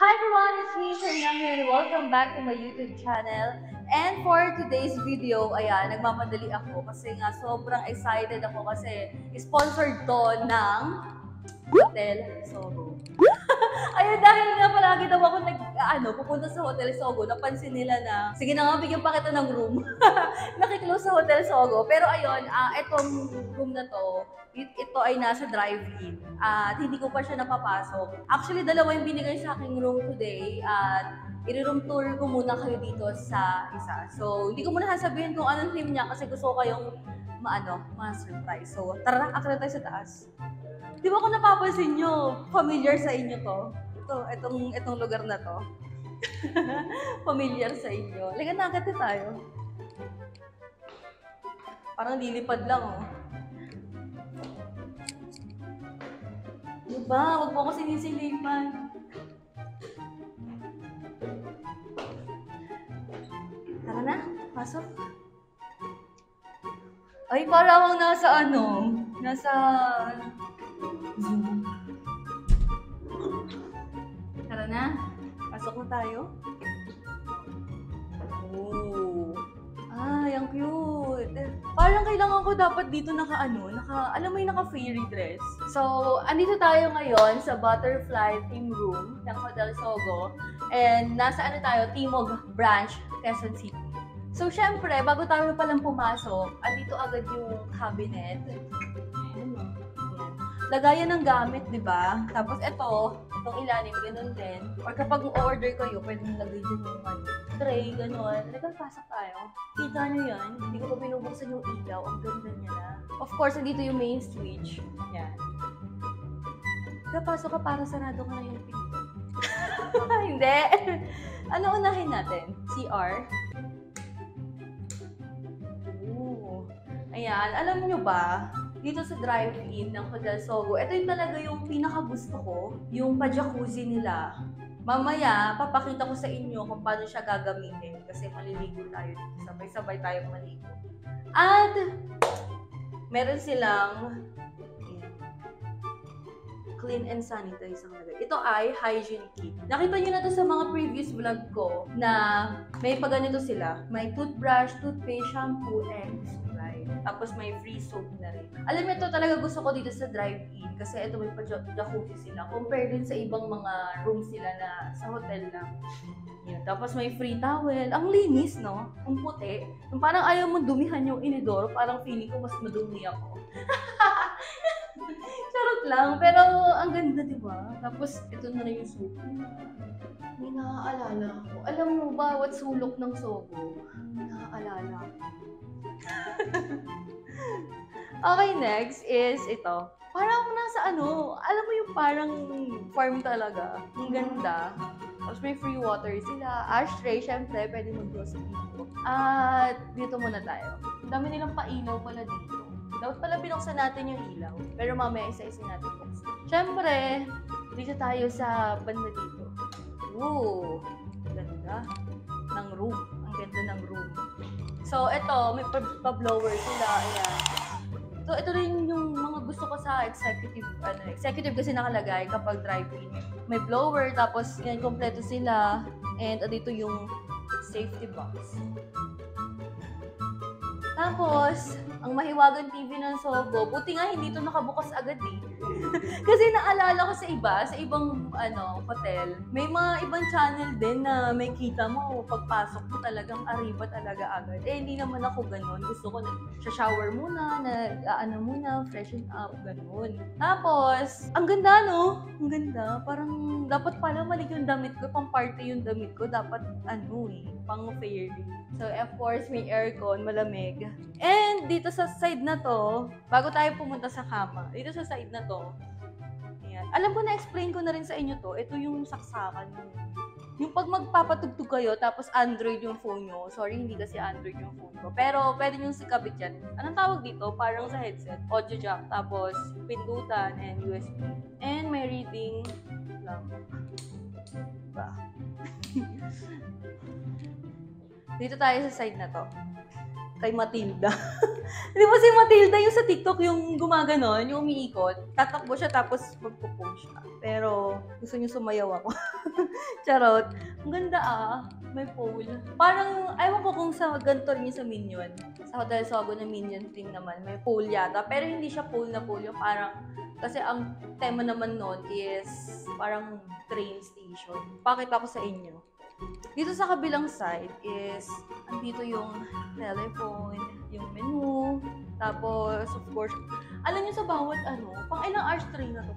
Hi everyone, it's me, Shanang here, and welcome back to my YouTube channel. And for today's video, ayan, nagmamadali ako kasi nga sobrang excited ako kasi sponsored to ng Hotel Sogo. Ayun, dahil nga palagi daw ako pupunta sa Hotel Sogo, napansin nila na, sige na nga, bigyan pa kita ng room. Nakiklose sa Hotel Sogo. Pero ayun, itong room na to, ito ay nasa drive-in. At hindi ko pa siya napapasok. Actually, dalawa yung binigay sa aking room today. At i-room tour ko muna kayo dito sa isa. So, hindi ko muna sasabihin kung anong theme niya kasi gusto ko kayong ma-surprise. So, tara, akala tayo sa taas. Di ba kung napapansin nyo, familiar sa inyo to? Itong lugar na to. Familiar sa inyo. Liga na, agad tayo. Parang lilipad lang, oh. Diba? Huwag mo ko sinisilipan. Tara na, pasok. Ay, parang nasa Zoom. Tara na, pasok na tayo. Oh. Ang cute. Parang kailangan ko dapat dito alam mo yung naka-fairy dress. So, andito tayo ngayon sa Butterfly Theme Room ng Hotel Sogo. And nasa Timog Branch, Quezon City. So, syempre, bago tayo palang pumasok, andito agad yung cabinet. Lagayan ng gamit, di ba? Tapos itong ilalim, ganun din. Or kapag order kayo, pwede nyo lagay dyan yung tray, ganun. Pasok tayo. Kita nyo yan? Hindi ko pa binubuksan yung ilaw. Ang ganda niya na. Of course, dito yung main switch. Yan. Pasok ka para sarado ka na yung pinto. Hindi. Ano unahin natin? CR. Ooh. Ayan. Alam nyo ba? Dito sa drive-in ng Hotel Sogo, ito yung talaga yung pinaka-gusto ko, yung pa-jacuzzi nila. Mamaya, papakita ko sa inyo kung paano siya gagamitin kasi maliligo tayo dito. Sabay-sabay tayong maligo. At meron silang clean and sanitize ang lagay. Ito ay hygiene kit. Nakita nyo na to sa mga previous vlog ko na may paganito sila. May toothbrush, toothpaste, shampoo, and spray. Tapos may free soap na rin. Alam mo, ito talaga gusto ko dito sa drive-in kasi ito may pa-jacuzzi sila. Compare din sa ibang mga rooms sila na sa hotel lang. Yan. Tapos may free towel. Ang linis, no? Ang puti. Yung parang ayaw mo dumihan yung inidoro, parang feeling ko mas madumi ako. Charot lang, pero ang ganda, di ba? Tapos, ito na rin yung suko. May nakaalala ako. Alam mo ba, what sulok ng Sogo? May nakaalala ako. Okay, next is ito. Parang nasa alam mo yung parang farm talaga. Ang ganda. Tapos may free water sila. Ashtray, syempre, pwede mag-grocery dito. At dito muna tayo. Dami nilang pailaw pala dito. Dapat pala binuksan natin yung ilaw. Pero mamaya isa-isa natin buksan. Siyempre, dito tayo sa banda dito. Ooh, ganda ng room. Ang ganda ng room. So, ito, may pa-blower sila. Ayan. So, ito rin yung mga gusto ko sa executive. Executive kasi nakalagay kapag drive-in. May blower, tapos yan, kompleto sila. And dito yung safety box. Tapos, ang mahiwagang TV ng Sogo, buti nga hindi ito nakabukas agad eh. Kasi naalala ko sa ibang hotel, may mga ibang channel din na may kita mo, pagpasok mo talagang ariba talaga agad. Eh, hindi naman ako ganun. Gusto ko shower muna, freshen up, ganun. Tapos, ang ganda no? Ang ganda. Parang dapat pala malik yung damit ko, pang party yung damit ko, dapat pang fairy. So, of course, may aircon, malamig. And dito sa side na to, bago tayo pumunta sa kama, dito sa side na to, ayan. Alam ko na-explain ko na rin sa inyo to, ito yung saksakan. Yung pag magpapatugtog kayo, tapos Android yung phone nyo. Sorry, hindi kasi Android yung phone ko. Pero pwede nyo sikabit yan. Anong tawag dito? Parang sa headset. Audio jack, tapos pindutan, and USB. And may reading lamp. Diba? Dito tayo sa side na to. kay Matilda. Di ba si Matilda yung sa TikTok yung gumaganon, yung umiikot? Tatakbo siya tapos magpo-pose siya. Pero gusto niyo sumayaw ako. Charot. Ang ganda may pole. Parang, ayaw ko kung sa ganito rin yung sa Minion. Sa Hotel Sogo na Minion thing naman, may pole yata. Pero hindi siya pole na pole. Yung parang, kasi ang tema naman nun is parang train station. Pakita ko sa inyo. Dito sa kabilang side is, andito yung telephone, yung menu, tapos, of course, alam niyo sa bawat pang ilang ashtray na to?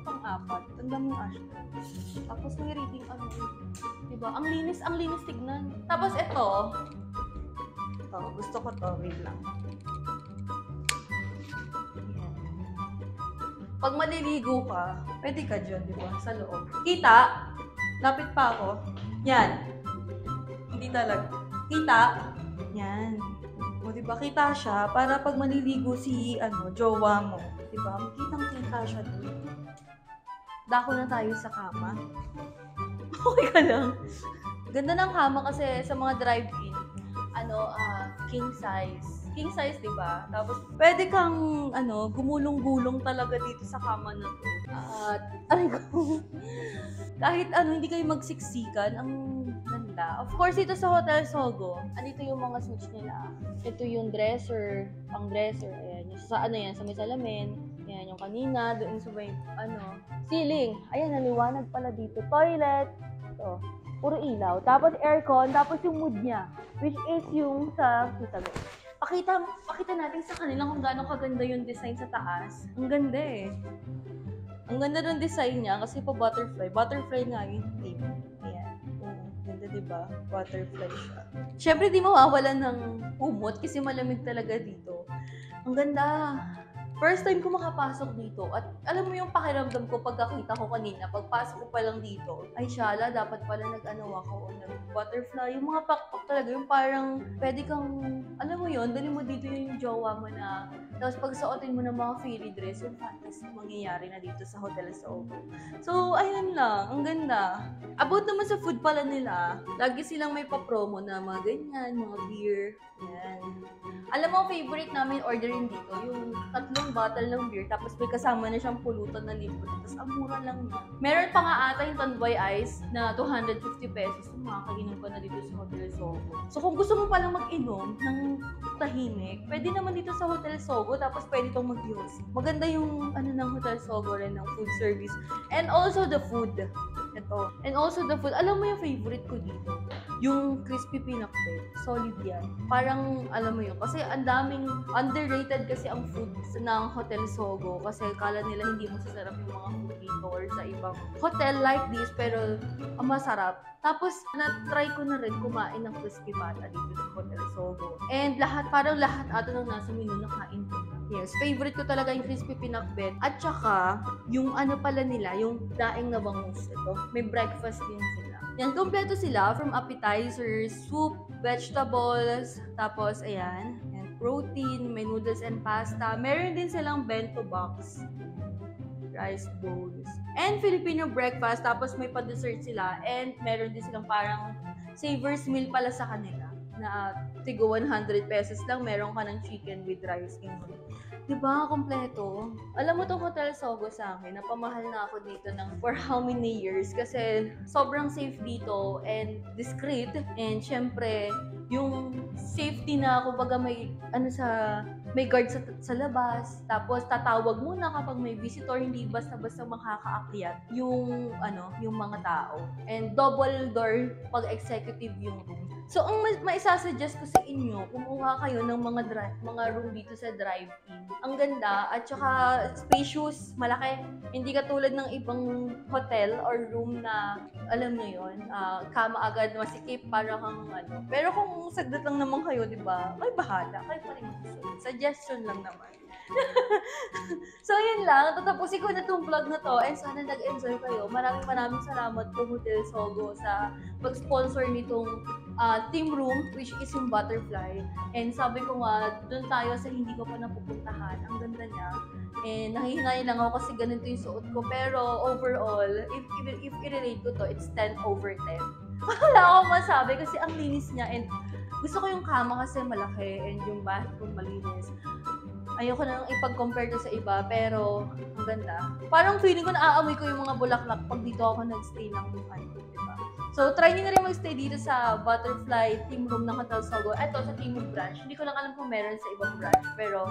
Pang apat. Ang daming ashtray. Tapos may rating diba? Ang linis tignan. Tapos ito, gusto ko to, wait lang. Ayan. Pag maliligo ka, pwede ka dyan, diba? Sa loob. Kita? Lapit pa ako. Yan. Hindi talaga. Kita? Yan. O, diba? Kita siya para pag maliligo si, jowa mo. Diba? Makitang-kita siya doon. Dako na tayo sa kama. Okay ka lang. Ganda ng kama kasi sa mga drive-in, king size. King size, diba? Tapos, pwede kang, gumulong-gulong talaga dito sa kama na to. At, kahit hindi kayo magsiksikan, ang ganda. Of course, dito sa Hotel Sogo, andito yung mga switch nila. Ito yung dresser, pang dresser. Ayan, yung sa sa may salamin. Ayan, yung kanina, doon sa may, ceiling. Ayan, naliwanag pala dito. Toilet. Ito, puro ilaw. Tapos aircon, tapos yung mood niya, which is yung sa kitabi. Pakita natin sa kanila kung gaano kaganda yung design sa taas. Ang ganda eh. Ang ganda ng design niya kasi pa butterfly. Butterfly nga yung theme. Ayan. Ganda diba? Butterfly siya. Siyempre di mawawalan ng umot kasi malamig talaga dito. Ang ganda. First time ko makapasok dito at alam mo yung pakiramdam ko pagkakita ko kanina, pagpasok ko pa lang dito, ay shala, dapat pala ako, nag-butterfly, yung mga pakpak talaga, yung parang pwede kang, alam mo yun, dali mo dito yung jowa mo na, tapos pagsuotin mo ng mga fairy dress, yung fantasy mangyayari na dito sa Hotel Sogo. So, ayun lang, ang ganda. About naman sa food pala nila, lagi silang may pa-promo na mga ganyan, mga beer, yan. Alam mo, favorite namin orderin dito, yung 3 bottle ng beer, tapos may kasama na siyang pulutan na libre. Tapos ang mura lang na. Meron pa nga ata yung Tanduay Ice na 250 pesos. So, makakainom ka na dito sa Hotel Sogo. So, kung gusto mo palang mag-inom ng tahimik, pwede naman dito sa Hotel Sogo, tapos pwede kang mag-yosi. Maganda yung ng Hotel Sogo rin, ng food service. And also the food. Ito. And also the food. Alam mo yung favorite ko dito? Yung crispy pinakbet. Solid yan. Parang, alam mo yun. Kasi ang daming underrated kasi ang food ng Hotel Sogo. Kasi kala nila hindi mo sasarap yung mga food dito or sa ibang hotel like this. Pero, masarap. Tapos, na-try ko na rin kumain ng crispy pata dito sa Hotel Sogo. And parang lahat ato nang nasa menu nakain ko na. Yes, favorite ko talaga yung crispy pinakbet. At saka, yung pala nila, yung daing na bangus. Ito, may breakfast din sila. Yan, kompleto sila from appetizers, soup, vegetables, tapos ayan, protein, may noodles and pasta. Meron din silang bento box, rice bowls, and Filipino breakfast, tapos may pa-dessert sila, and meron din silang parang savers meal pala sa kanila na tigo 100 pesos lang, meron ka ng chicken with rice. Diba? Kompleto. Alam mo tong Hotel Sogo sa akin, napamahal na ako dito for how many years kasi sobrang safe dito and discreet, and syempre yung safety na kumbaga may may guard sa labas, tapos tatawag muna kapag may visitor, hindi basta-basta makakaakyat yung mga tao, and double door pag executive yung room. So, ang maisasuggest ko sa inyo, kumuha kayo ng mga room dito sa drive-in. Ang ganda, at saka spacious, malaki. Hindi katulad ng ibang hotel or room na, alam nyo yun, kama agad, masikip, para kang Pero kung sagdat lang naman kayo, di ba? Ay, bahala. Kayo pa rin magsusunod. Suggestion lang naman. So, yun lang. Tatapusin ko na itong vlog na to, and sana nag-enjoy kayo. Maraming salamat po Hotel Sogo sa pag-sponsor nitong team room, which is yung butterfly. And sabi ko nga, doon tayo sa hindi ko pa napupuntahan. Ang ganda niya. And nahihingayin lang ako kasi ganito yung suot ko. Pero overall, if i-relate ko to, it's 10/10. Wala akong masabi kasi ang linis niya, and Gusto ko yung kama kasi malaki and yung bathroom malinis. Ayoko na ipag-compare to sa iba, pero ang ganda. Parang feeling ko naaamoy ko yung mga bulaklak pag dito ako nag-stay ng diba? So, try nyo na rin mag-stay dito sa Butterfly Team Room ng Hotel Sogo. Eto, sa Timog branch. Hindi ko lang alam kung meron sa ibang branch, pero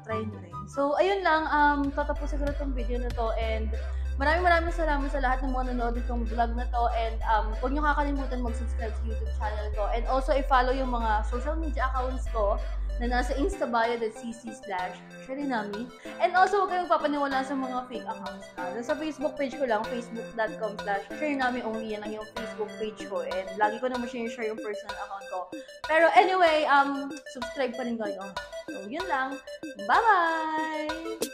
try nyo rin. So, ayun lang, tatapusin ko na itong video na to, and maraming salamat sa lahat ng mga nanonood nitong vlog na to, and huwag nyo kakalimutan mag-subscribe sa YouTube channel ko, and also i-follow yung mga social media accounts ko na nasa instabio.cc/Sharinami. And also, huwag kayong papaniwala sa mga fake accounts na. Sa Facebook page ko lang, facebook.com/Sharinami only. Yan ang yung Facebook page ko. And lagi ko naman share yung personal account ko. Pero anyway, subscribe pa rin kayo. So, yun lang. Bye-bye!